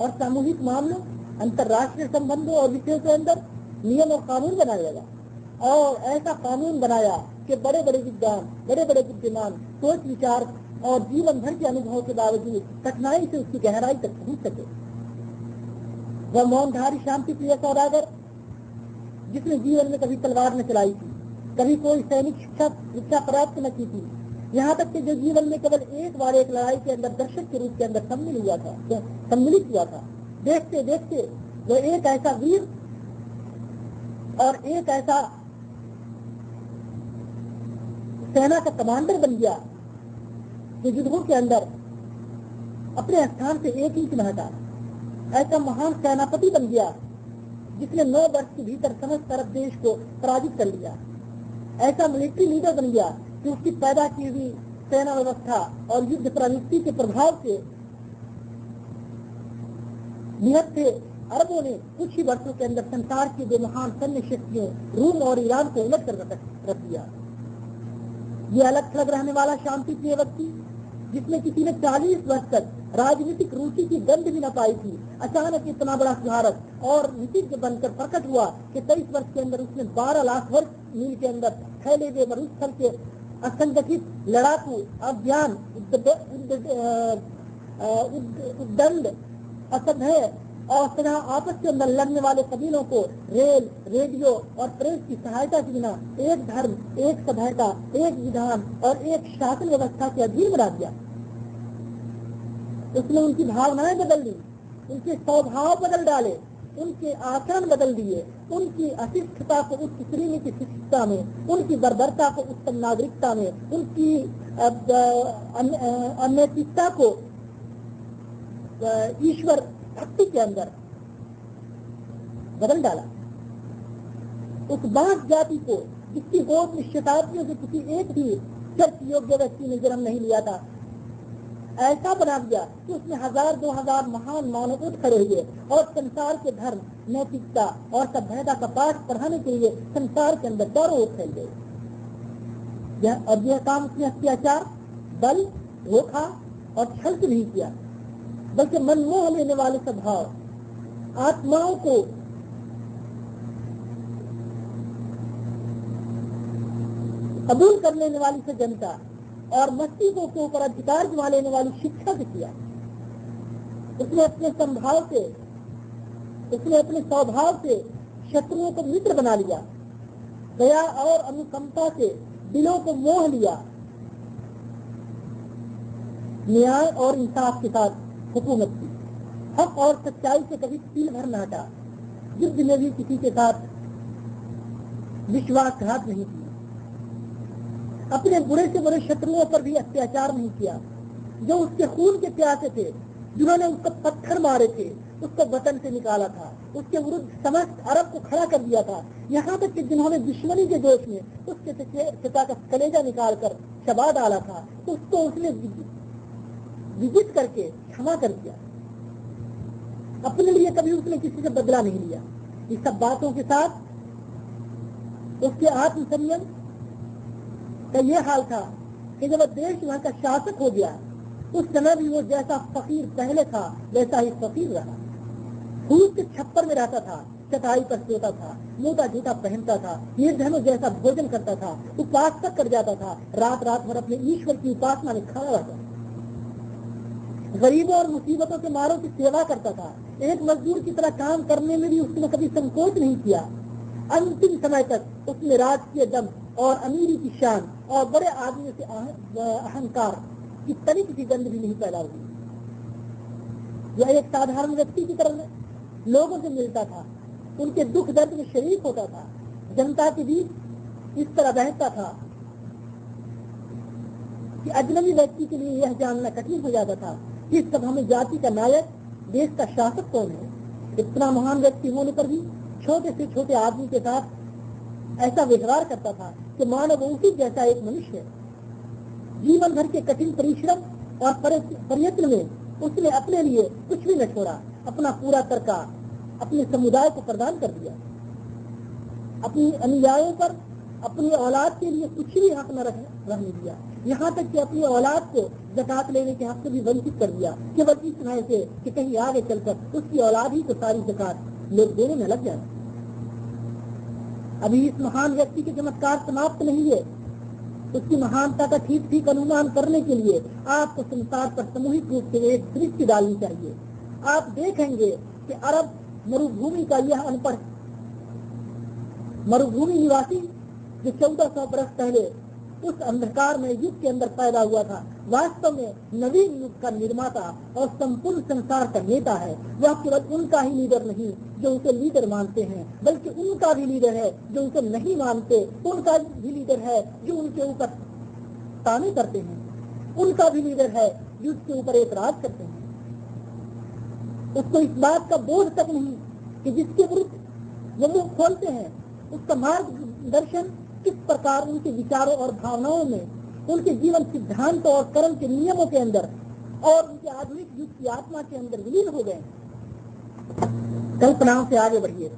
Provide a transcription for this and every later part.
और सामूहिक मामलों, अंतर्राष्ट्रीय संबंधों और विषयों के अंदर नियम और कानून बनाया गया। और ऐसा कानून बनाया कि बड़े बड़े विद्वान, बड़े बड़े बुद्धिमान सोच विचार और जीवन भर के अनुभव के बावजूद कठिनाई से उसकी गहराई तक पहुंच सके। वह मौनधारी शांति प्रिय सौदागर, जिसने जीवन में कभी तलवार न चलाई थी, कभी कोई सैनिक शिक्षा प्राप्त न की थी, यहाँ तक कि जो जीवन में केवल एक बार एक लड़ाई के अंदर दर्शक के रूप के अंदर सम्मिलित हुआ था, देखते देखते वो एक ऐसा वीर और एक ऐसा सेना का कमांडर बन गया जो युद्धों के अंदर अपने स्थान से एक इंच न हटा। ऐसा महान सेनापति बन गया जिसने 9 वर्ष के भीतर समस्त अरब देश को पराजित कर लिया। ऐसा मिलिट्री लीडर बन गया कि उसकी पैदा की हुई सेना व्यवस्था और युद्ध प्रवृत्ति के प्रभाव से निहत थे अरबों ने कुछ ही वर्षों के अंदर संसार की 2 महान सैन्य शक्तियों रूम और ईरान को उलट कर रख दिया। ये अलग थलग रहने वाला शांति प्रिय व्यक्ति, जिसमें किसी ने 40 वर्ष तक राजनीतिक रुचि की गंध भी न पाई थी, अचानक इतना बड़ा सुधारक और नीतिज्ञ बनकर प्रकट हुआ कि 23 वर्ष के अंदर उसने 12 लाख वर्ग मील के अंदर फैले हुए मरुस्थल के असंगठित लड़ाकू अभियान, उद्दंड, असभ्य और सदा आपस के अंदर लड़ने वाले कबीलों को रेल, रेडियो और प्रेस की सहायता के बिना एक धर्म, एक सभ्यता, एक विधान और एक शासन व्यवस्था के अधीन बना दिया। उसने उनकी भावनाएं बदल दी, उनके स्वभाव बदल डाले, उनके आचरण बदल दिए, उनकी अशिष्टता को उच्च श्रेणी की शिष्टता में, उनकी बर्बरता को उत्तम नागरिकता में, उनकी अनैतिकता को ईश्वर भक्ति के अंदर बदल डाला। उस बांस जाति को, जिसकी गोद में शताब्दियों से किसी एक भी चर्च योग्य व्यक्ति ने जन्म नहीं लिया था, ऐसा बना दिया कि उसमें 1000-2000 महान मानव उठ खड़े हुए और संसार के धर्म, नैतिकता और सभ्यता का पाठ पढ़ाने के लिए संसार के अंदर चारों ओर फैल गए। और यह काम उसने अत्याचार, बल, धोखा और छल से नहीं किया, बल्कि मनमोह लेने वाले स्वभाव, आत्माओं को कबूल कर लेने वाली सज्जनता और मस्तिष्कों के ऊपर अधिकार जमा लेने वाली शिक्षा से किया। उसने अपने स्वभाव से शत्रुओं को मित्र बना लिया, दया और अनुकंपा से दिलों को मोह लिया, न्याय और इंसाफ के साथ हुकूमत की, हक और सच्चाई से कभी तिल भर न हटा, युद्ध में भी किसी के साथ विश्वासघात नहीं किया, अपने बुरे से बुरे शत्रुओं पर भी अत्याचार नहीं किया, जो उसके खून के प्यासे थे, जिन्होंने उसको पत्थर मारे थे, उसको वतन से निकाला था, उसके विरुद्ध समस्त अरब को खड़ा कर दिया था, यहाँ तक कि जिन्होंने दुश्मनी के जोश में उसके पिता का कलेजा निकाल कर चबा डाला था, उसको उसने विजित करके क्षमा कर दिया। अपने लिए कभी उसने किसी से बदला नहीं लिया। इस सब बातों के साथ उसके आत्म संयम का यह हाल था कि जब देश वहां का शासक हो गया, उस समय भी वो जैसा फकीर पहले था वैसा ही फकीर रहा। फूस के छप्पर में रहता था, चटाई पर सोता था, मोटा जूता पहनता था, निर्धनों जैसा भोजन करता था, उपवास तक कर जाता था, रात रात भर अपने ईश्वर की उपासना में खड़ा रहता था, गरीबों और मुसीबतों के मारों की सेवा करता था, एक मजदूर की तरह काम करने में भी उसने कभी संकोच नहीं किया। अंतिम समय तक उसने राजकीय दम और अमीरी की शान और बड़े आदमियों से अहंकार की तनिक की गंध भी नहीं पैदा हुई। यह एक साधारण व्यक्ति की तरह लोगों से मिलता था, उनके दुख दर्द में शरीक होता था, जनता के बीच इस तरह बहता था कि अजनबी व्यक्ति के लिए यह जानना कठिन हो जाता था कि इस सभा में जाति का नायक, देश का शासक कौन है। इतना महान व्यक्ति होने पर भी छोटे से छोटे आदमी के साथ ऐसा व्यवहार करता था कि मानो वो उसी जैसा एक मनुष्य है। जीवन भर के कठिन परिश्रम और प्रयत्न में उसने अपने लिए कुछ भी न छोड़ा, अपना पूरा तरका अपने समुदाय को प्रदान कर दिया। अपनी अनुयायियों पर अपनी औलाद के लिए कुछ भी हक न रहने दिया। यहाँ तक कि अपनी औलाद को ज़कात लेने के हक से भी वंचित कर दिया, केवल इस वजह से कि कहीं आगे चलकर उसकी औलाद ही को सारी ज़कात लोग देने में लग जाए। अभी इस महान व्यक्ति के चमत्कार समाप्त नहीं है। उसकी महानता का ठीक ठीक अनुमान करने के लिए आपको संसार पर सामूहिक रूप से एक दृष्टि डालनी चाहिए। आप देखेंगे कि अरब मरुभूमि का यह अनपढ़ मरुभूमि निवासी जो 1400 बरस पहले उस अंधकार में युग के अंदर पैदा हुआ था, वास्तव में नवीन युग का निर्माता और संपूर्ण संसार का नेता है। वह केवल उनका ही लीडर नहीं जो उसे लीडर मानते हैं, बल्कि उनका भी लीडर है जो उसे नहीं मानते, उनका भी लीडर है जो उनके ऊपर ताने करते हैं, उनका भी लीडर है जो उसके ऊपर एतराज करते हैं। उसको इस बात का बोध तक नहीं कि जिसके विरुद्ध वो मुंह खोलते हैं उसका मार्गदर्शन किस प्रकार उनके विचारों और भावनाओं में, उनके जीवन सिद्धांत और कर्म के नियमों के अंदर और उनके आधुनिक युग की आत्मा के अंदर विलीन हो गए। कल्पनाओं से आगे बढ़िए।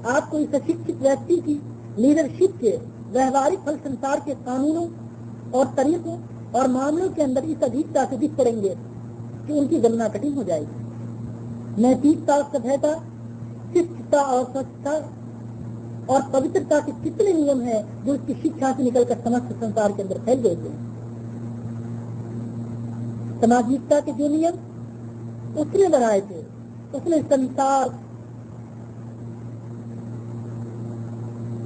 आपको इस अशिक्षित व्यक्ति की लीडरशिप के व्यवहारिक फल संसार के कानूनों और तरीकों और मामलों के अंदर इस अधिकता से दिख पड़ेंगे कि उनकी गणना कठिन हो जाएगी। नैतिकता और सभ्यता, शिष्टता और स्वच्छता और पवित्रता के कितने नियम हैं जो उसकी शिक्षा से निकलकर समस्त संसार के अंदर फैल गए थे। सामाजिकता के जो नियम उसने बनाए थे, उसने संसार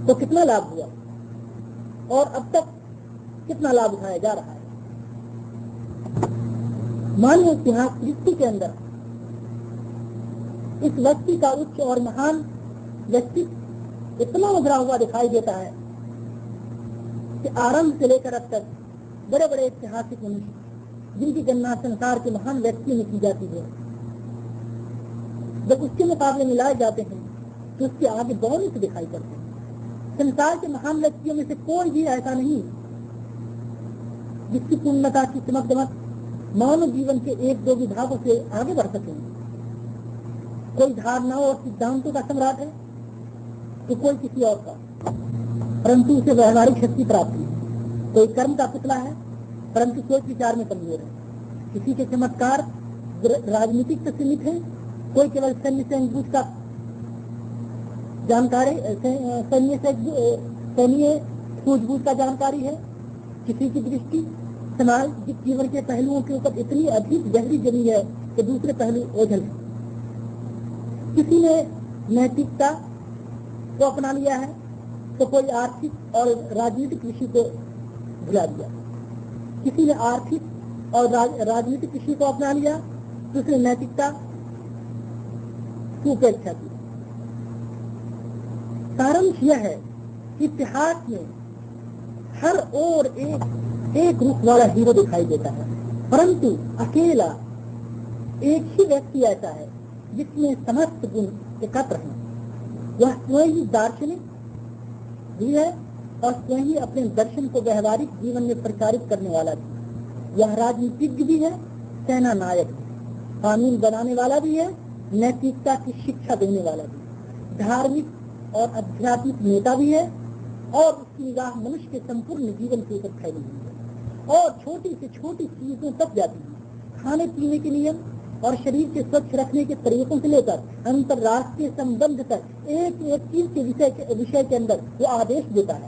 को कितना लाभ हुआ और अब तक कितना लाभ उठाया जा रहा है। मानव इतिहास सृष्टि के अंदर इस व्यक्ति का उच्च और महान व्यक्तित्व इतना उभरा हुआ दिखाई देता है कि आरंभ से लेकर अब तक बड़े बड़े ऐतिहासिक मनुष्य जिनकी गणना संसार के महान व्यक्तियों में की जाती है, जब उसके मुकाबले मिलाए जाते हैं तो उसके आगे बहुत से दिखाई पड़ते हैं। संसार के महान व्यक्तियों में से कोई भी ऐसा नहीं जिसकी पूर्णता की चमक दमक मानव जीवन के एक दो विभागों से आगे बढ़ सके। कोई धारणाओं और सिद्धांतों का सम्राट है तो कोई किसी और का, परंतु उसे व्यवहारिक शक्ति प्राप्त है। कोई कर्म का पुतला है परंतु सोच विचार में कमजोर है। किसी के चमत्कार राजनीतिक से सीमित है, कोई केवल सैन्य का जानकारी, सैन्य सूझबूझ का जानकारी है। किसी की दृष्टि समाज जीवन के पहलुओं के ऊपर इतनी अधिक गहरी जमी है कि दूसरे पहलू ओझल है। किसी ने नैतिकता को अपना लिया है तो कोई आर्थिक और राजनीतिक विषय को भुला दिया। किसी ने आर्थिक और राजनीतिक विषय को अपना लिया, दूसरे नैतिकता की उपेक्षा की। सारांश यह है कि इतिहास में हर ओर एक रूप वाला हीरो दिखाई देता है, परंतु अकेला एक ही व्यक्ति ऐसा है जिसमें समस्त गुण एकत्र हैं। वह स्वयं ही दार्शनिक भी है और स्वयं ही अपने दर्शन को व्यवहारिक जीवन में प्रचारित करने वाला भी। वह राजनीतिज्ञ भी है, सेना नायक भी, कानून बनाने वाला भी है, नैतिकता की शिक्षा देने वाला भी, धार्मिक और आध्यात्मिक नेता भी है और उसकी निगाह मनुष्य के संपूर्ण जीवन के ऊपर फैली हुई है और छोटी से छोटी चीजों तक जाती है। खाने पीने के नियम और शरीर के स्वच्छ रखने के तरीकों से लेकर अंतर्राष्ट्रीय संबंध तक एक एक चीज के विषय के अंदर वो आदेश देता है।